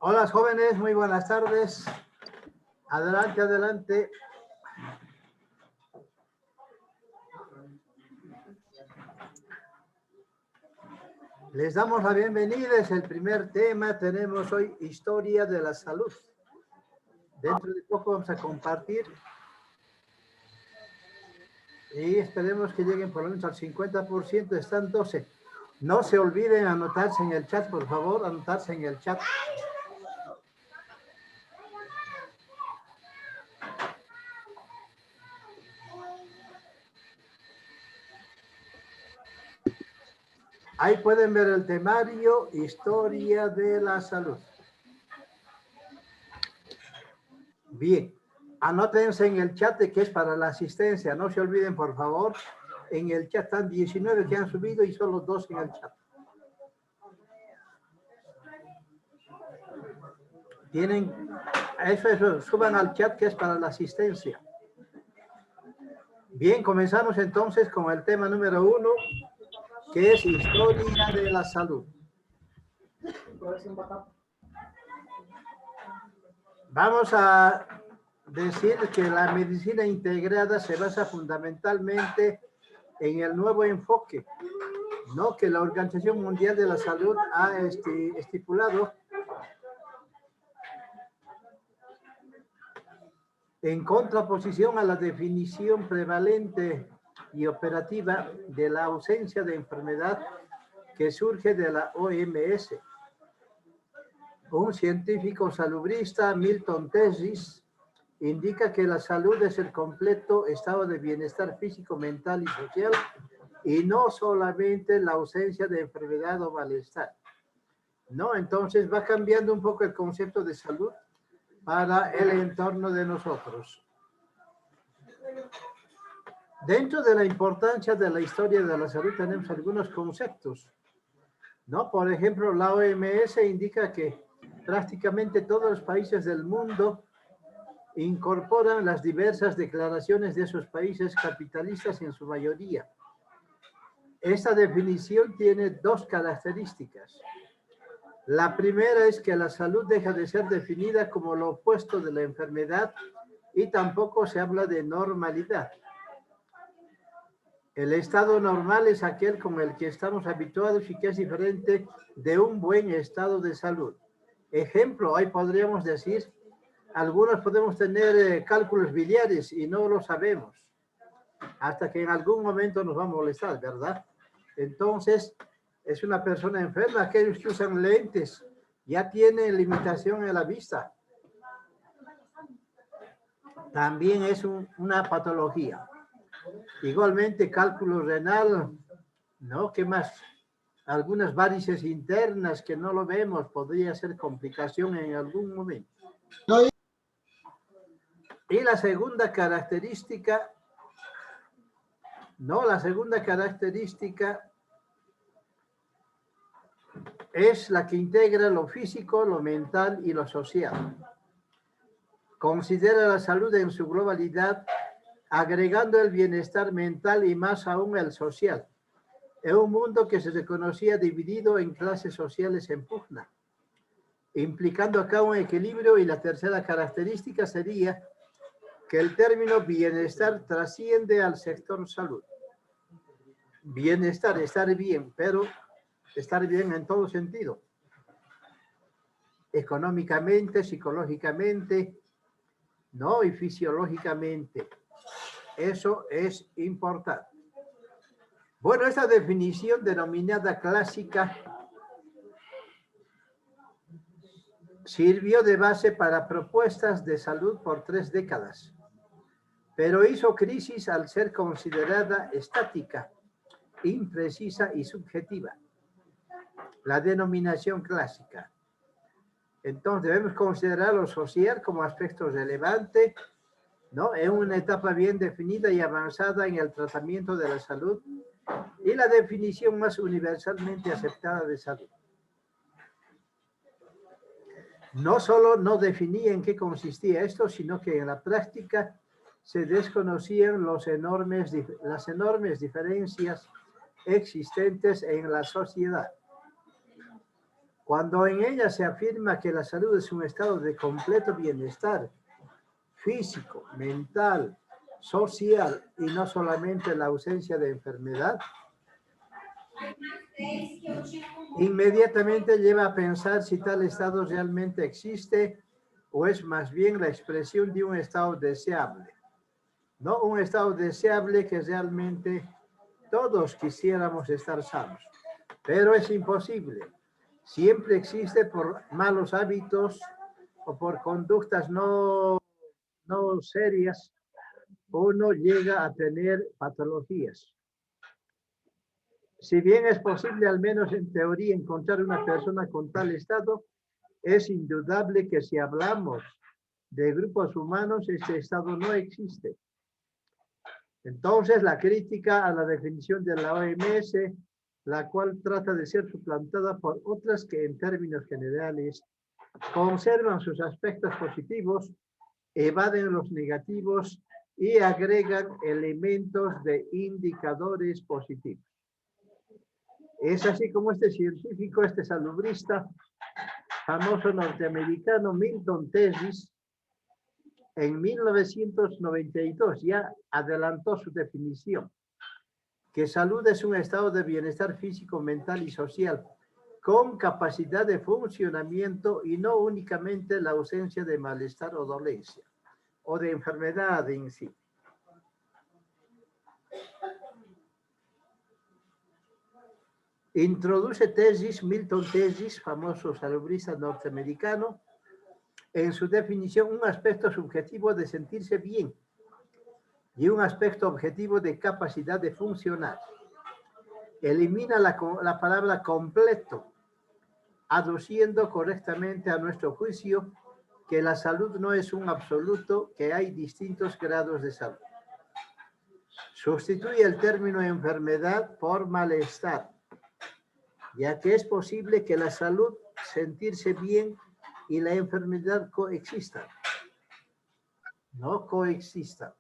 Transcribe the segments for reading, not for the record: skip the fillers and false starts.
Hola jóvenes, muy buenas tardes. Adelante, adelante. Les damos la bienvenida, es el primer tema. Tenemos hoy historia de la salud. Dentro de poco vamos a compartir y esperemos que lleguen por lo menos al 50%, están 12. No se olviden anotarse en el chat, por favor, anotarse en el chat. Ahí pueden ver el temario, historia de la salud. Bien, anótense en el chat de que es para la asistencia. No se olviden, por favor. En el chat están 19 que han subido y solo 2 en el chat. Tienen, eso, suban al chat que es para la asistencia. Bien, comenzamos entonces con el tema número 1, que es historia de la salud. Vamos a decir que la medicina integrada se basa fundamentalmente en el nuevo enfoque, ¿no? Que la Organización Mundial de la Salud ha estipulado en contraposición a la definición prevalente y operativa de la ausencia de enfermedad que surge de la OMS. Un científico salubrista, Milton Tesis, indica que la salud es el completo estado de bienestar físico, mental y social, y no solamente la ausencia de enfermedad o malestar. ¿No? Entonces va cambiando un poco el concepto de salud para el entorno de nosotros. Dentro de la importancia de la historia de la salud tenemos algunos conceptos, ¿no? Por ejemplo, la OMS indica que prácticamente todos los países del mundo incorporan las diversas declaraciones de esos países capitalistas en su mayoría. Esta definición tiene dos características. La primera es que la salud deja de ser definida como lo opuesto de la enfermedad y tampoco se habla de normalidad. El estado normal es aquel con el que estamos habituados y que es diferente de un buen estado de salud. Ejemplo, ahí podríamos decir, algunos podemos tener cálculos biliares y no lo sabemos, hasta que en algún momento nos va a molestar, ¿verdad? Entonces, es una persona enferma. Aquellos que usan lentes ya tienen limitación en la vista. También es una patología. Igualmente, cálculo renal, ¿no? ¿Qué más? Algunas varices internas que no lo vemos, podría ser complicación en algún momento. Y la segunda característica, ¿no? La segunda característica es la que integra lo físico, lo mental y lo social. Considera la salud en su globalidad, agregando el bienestar mental y más aún el social. En un mundo que se reconocía dividido en clases sociales en pugna, implicando acá un equilibrio. Y la tercera característica sería que el término bienestar trasciende al sector salud. Bienestar, estar bien, pero estar bien en todo sentido. Económicamente, psicológicamente, ¿no? Y fisiológicamente. Eso es importante. Bueno, esta definición denominada clásica sirvió de base para propuestas de salud por 3 décadas, pero hizo crisis al ser considerada estática, imprecisa y subjetiva. La denominación clásica. Entonces debemos considerar lo social como aspecto relevante, ¿no? En una etapa bien definida y avanzada en el tratamiento de la salud y la definición más universalmente aceptada de salud. No solo no definía en qué consistía esto, sino que en la práctica se desconocían las enormes diferencias existentes en la sociedad. Cuando en ella se afirma que la salud es un estado de completo bienestar físico, mental, social y no solamente la ausencia de enfermedad, inmediatamente lleva a pensar si tal estado realmente existe o es más bien la expresión de un estado deseable. No un estado deseable que realmente todos quisiéramos estar sanos, pero es imposible. Siempre existe por malos hábitos o por conductas no serias, uno llega a tener patologías. Si bien es posible, al menos en teoría, encontrar una persona con tal estado, es indudable que si hablamos de grupos humanos, este estado no existe. Entonces, la crítica a la definición de la OMS, la cual trata de ser suplantada por otras que en términos generales conservan sus aspectos positivos, evaden los negativos y agregan elementos de indicadores positivos. Es así como este científico, este salubrista, famoso norteamericano Milton Tesis, en 1992 ya adelantó su definición, que salud es un estado de bienestar físico, mental y social, con capacidad de funcionamiento y no únicamente la ausencia de malestar o dolencia, o de enfermedad en sí. Introduce Tesis, Milton Tesis, famoso salubrista norteamericano, en su definición un aspecto subjetivo de sentirse bien y un aspecto objetivo de capacidad de funcionar. Elimina la palabra completo, aduciendo correctamente a nuestro juicio que la salud no es un absoluto, que hay distintos grados de salud. Sustituye el término enfermedad por malestar, ya que es posible que la salud, sentirse bien, y la enfermedad coexistan. No coexistan.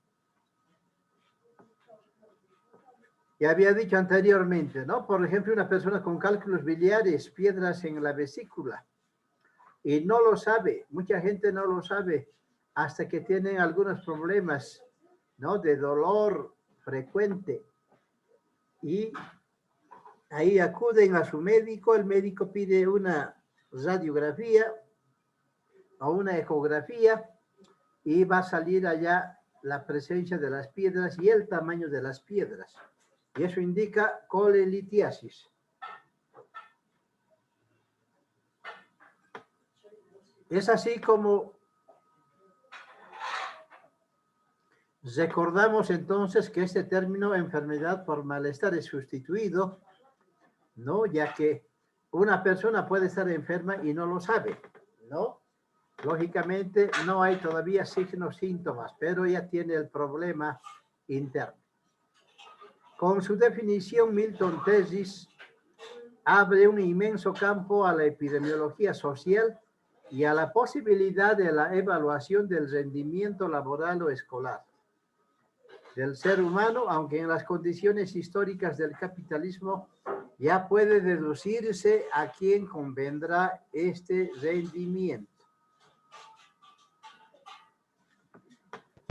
Ya había dicho anteriormente, ¿no? Por ejemplo, una persona con cálculos biliares, piedras en la vesícula, y no lo sabe, mucha gente no lo sabe hasta que tienen algunos problemas, ¿no? De dolor frecuente. Y ahí acuden a su médico, el médico pide una radiografía o una ecografía y va a salir allá la presencia de las piedras y el tamaño de las piedras. Y eso indica colelitiasis. Es así como recordamos entonces que este término enfermedad por malestar es sustituido, ¿no? Ya que una persona puede estar enferma y no lo sabe, ¿no? Lógicamente no hay todavía signos, síntomas, pero ya tiene el problema interno. Con su definición, Milton Tesis abre un inmenso campo a la epidemiología social y a la posibilidad de la evaluación del rendimiento laboral o escolar del ser humano, aunque en las condiciones históricas del capitalismo ya puede deducirse a quién convendrá este rendimiento.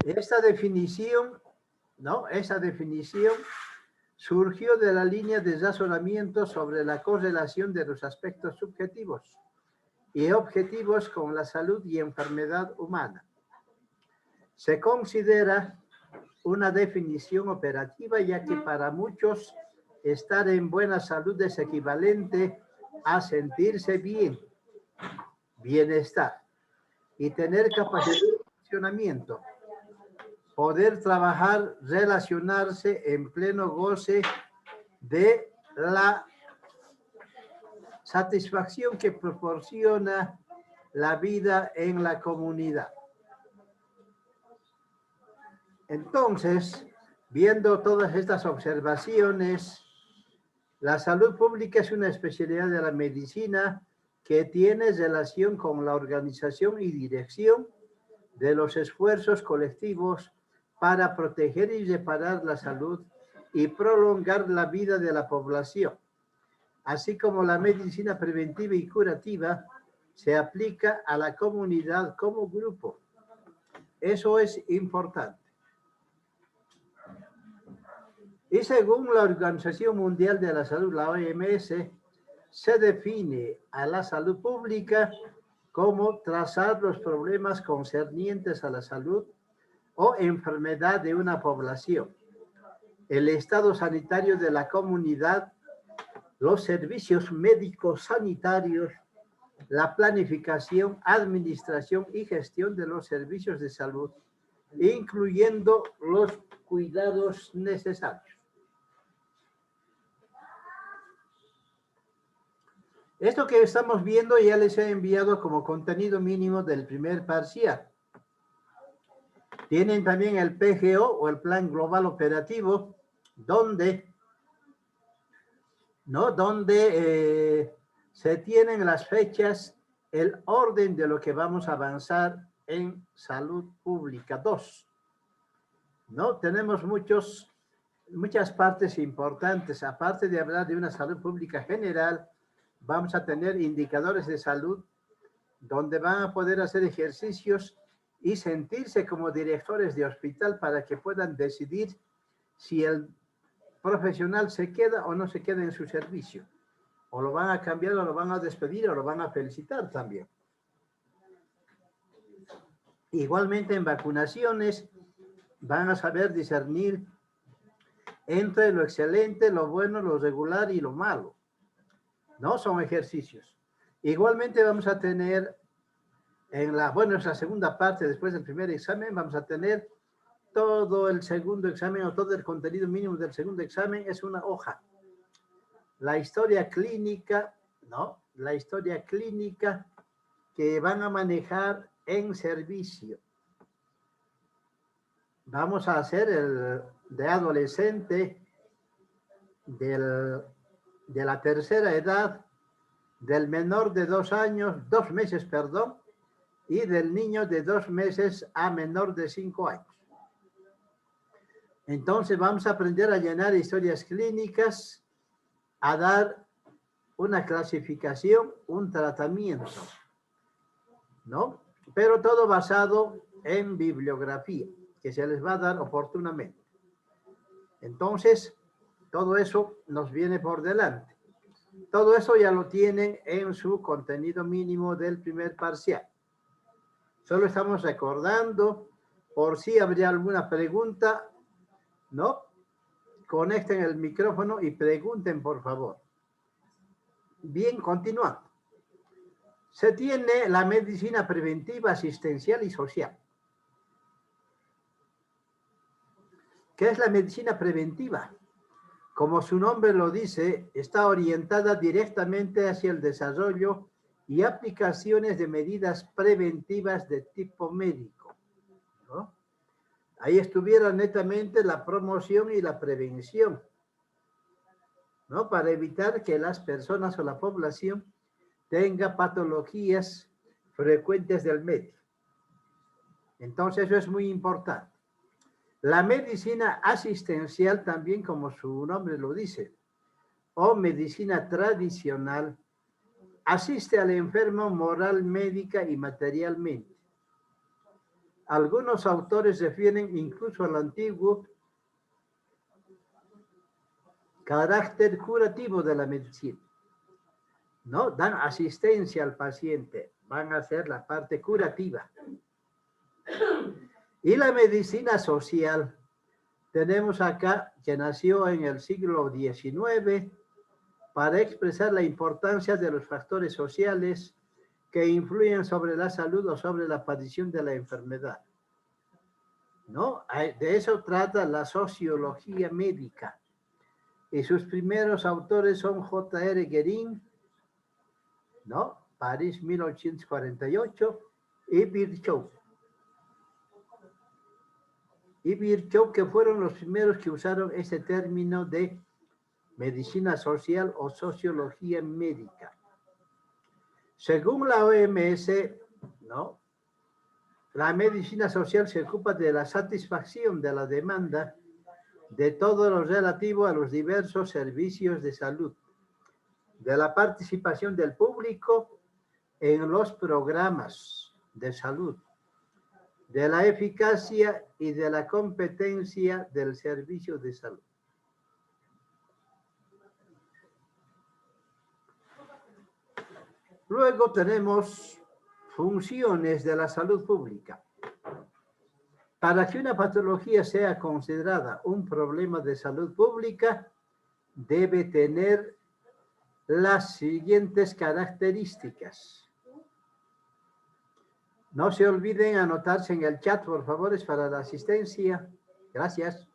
Esta definición, ¿no? Esa definición surgió de la línea de razonamiento sobre la correlación de los aspectos subjetivos y objetivos con la salud y enfermedad humana. Se considera una definición operativa, ya que para muchos estar en buena salud es equivalente a sentirse bien, bienestar, y tener capacidad de funcionamiento, poder trabajar, relacionarse en pleno goce de la satisfacción que proporciona la vida en la comunidad. Entonces, viendo todas estas observaciones, la salud pública es una especialidad de la medicina que tiene relación con la organización y dirección de los esfuerzos colectivos para proteger y reparar la salud y prolongar la vida de la población, así como la medicina preventiva y curativa, se aplica a la comunidad como grupo. Eso es importante. Y según la Organización Mundial de la Salud, la OMS, se define a la salud pública como trazar los problemas concernientes a la salud o enfermedad de una población, el estado sanitario de la comunidad, los servicios médicos sanitarios, la planificación, administración y gestión de los servicios de salud, incluyendo los cuidados necesarios. Esto que estamos viendo ya les he enviado como contenido mínimo del primer parcial. Tienen también el PGO o el Plan Global Operativo, donde se tienen las fechas, el orden de lo que vamos a avanzar en salud pública 2. ¿No? Tenemos muchas partes importantes. Aparte de hablar de una salud pública general, vamos a tener indicadores de salud donde van a poder hacer ejercicios y sentirse como directores de hospital para que puedan decidir si el profesional se queda o no se queda en su servicio. O lo van a cambiar, o lo van a despedir, o lo van a felicitar también. Igualmente en vacunaciones van a saber discernir entre lo excelente, lo bueno, lo regular y lo malo. ¿No? Son ejercicios. Igualmente vamos a tener es la segunda parte después del primer examen, vamos a tener todo el segundo examen o todo el contenido mínimo del segundo examen es una hoja. La historia clínica, ¿no? La historia clínica que van a manejar en servicio. Vamos a hacer el de adolescente, de la tercera edad, del menor de 2 meses, y del niño de 2 meses a menor de 5 años. Entonces vamos a aprender a llenar historias clínicas, a dar una clasificación, un tratamiento, ¿no? Pero todo basado en bibliografía, que se les va a dar oportunamente. Entonces, todo eso nos viene por delante. Todo eso ya lo tienen en su contenido mínimo del primer parcial. Solo estamos recordando, por si habría alguna pregunta, ¿no? Conecten el micrófono y pregunten, por favor. Bien, continuando. Se tiene la medicina preventiva, asistencial y social. ¿Qué es la medicina preventiva? Como su nombre lo dice, está orientada directamente hacia el desarrollo y aplicaciones de medidas preventivas de tipo médico, ¿no? Ahí estuviera netamente la promoción y la prevención, ¿no? Para evitar que las personas o la población tenga patologías frecuentes del medio. Entonces, eso es muy importante. La medicina asistencial, también como su nombre lo dice, o medicina tradicional, asiste al enfermo moral, médica y materialmente. Algunos autores refieren incluso al antiguo carácter curativo de la medicina, ¿no? Dan asistencia al paciente, van a hacer la parte curativa. Y la medicina social, tenemos acá que nació en el siglo XIX para expresar la importancia de los factores sociales que influyen sobre la salud o sobre la aparición de la enfermedad, ¿no? De eso trata la sociología médica. Y sus primeros autores son J.R. Guérin, ¿no? París, 1848, y Virchow. Que fueron los primeros que usaron ese término de medicina social o sociología médica. Según la OMS, ¿no? La medicina social se ocupa de la satisfacción de la demanda de todo lo relativo a los diversos servicios de salud, de la participación del público en los programas de salud, de la eficacia y de la competencia del servicio de salud. Luego tenemos funciones de la salud pública. Para que una patología sea considerada un problema de salud pública, debe tener las siguientes características. No se olviden anotarse en el chat, por favor, es para la asistencia. Gracias.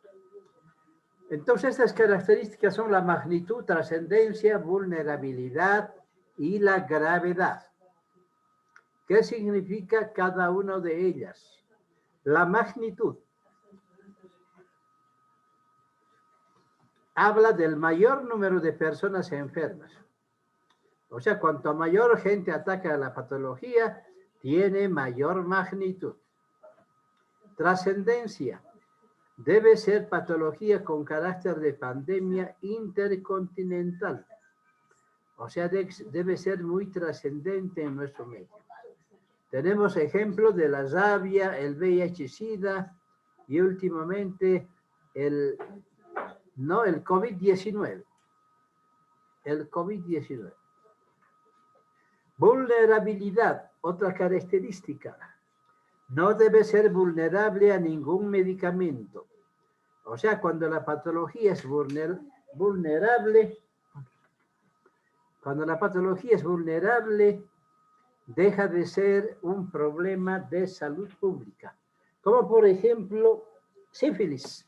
Entonces, estas características son la magnitud, trascendencia, vulnerabilidad y la gravedad. ¿Qué significa cada una de ellas? La magnitud habla del mayor número de personas enfermas. O sea, cuanto mayor gente ataca a la patología, tiene mayor magnitud. Trascendencia. Debe ser patología con carácter de pandemia intercontinental. O sea, debe ser muy trascendente en nuestro medio. Tenemos ejemplos de la rabia, el VIH-Sida y últimamente el COVID-19. El COVID-19. Vulnerabilidad, otra característica. No debe ser vulnerable a ningún medicamento. O sea, cuando la patología es vulnerable, deja de ser un problema de salud pública. Como por ejemplo, sífilis.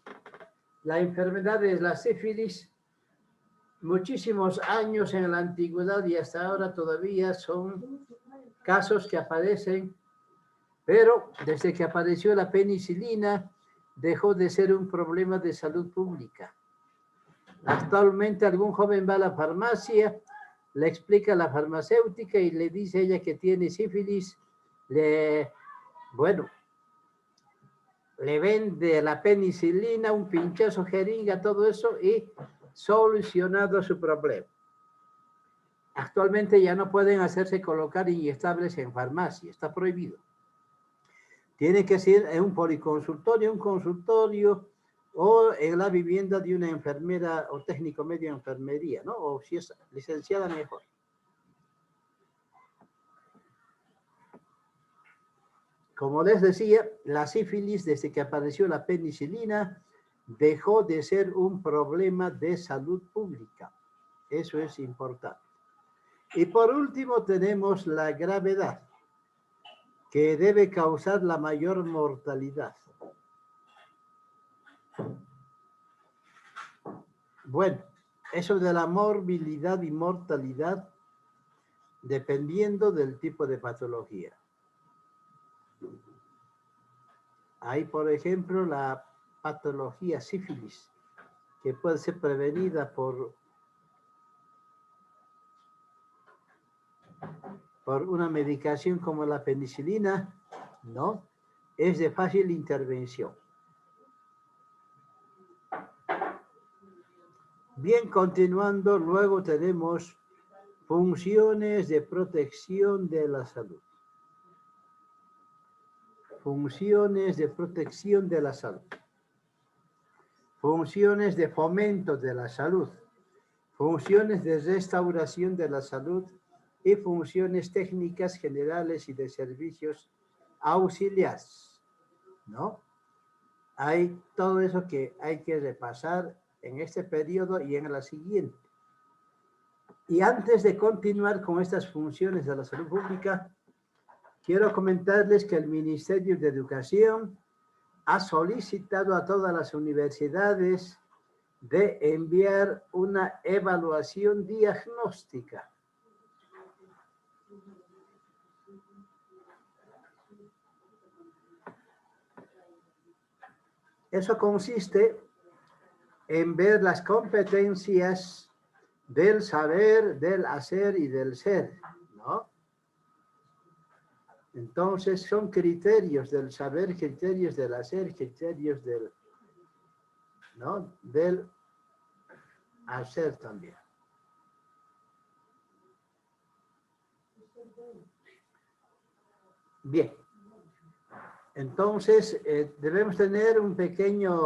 La enfermedad de la sífilis, muchísimos años en la antigüedad y hasta ahora todavía son casos que aparecen, pero desde que apareció la penicilina, dejó de ser un problema de salud pública. Actualmente algún joven va a la farmacia, le explica a la farmacéutica y le dice a ella que tiene sífilis, le vende la penicilina, un pinchazo, jeringa, todo eso y solucionado su problema. Actualmente ya no pueden hacerse colocar inyectables en farmacia, está prohibido. Tiene que ser en un policonsultorio, un consultorio o en la vivienda de una enfermera o técnico medio de enfermería, ¿no? O si es licenciada, mejor. Como les decía, la sífilis, desde que apareció la penicilina, dejó de ser un problema de salud pública. Eso es importante. Y por último tenemos la gravedad, que debe causar la mayor mortalidad. Bueno, eso de la morbilidad y mortalidad, dependiendo del tipo de patología. Hay, por ejemplo, la patología sífilis, que puede ser prevenida por una medicación como la penicilina, ¿no? Es de fácil intervención. Bien, continuando, luego tenemos funciones de protección de la salud. Funciones de protección de la salud. Funciones de fomento de la salud. Funciones de restauración de la salud y funciones técnicas generales y de servicios auxiliares, ¿no? Hay todo eso que hay que repasar en este periodo y en la siguiente. Y antes de continuar con estas funciones de la salud pública, quiero comentarles que el Ministerio de Educación ha solicitado a todas las universidades de enviar una evaluación diagnóstica. Eso consiste en ver las competencias del saber, del hacer y del ser, ¿no? Entonces son criterios del saber, criterios del hacer, criterios del, ¿no? Del hacer también. Bien. Entonces, debemos tener un pequeño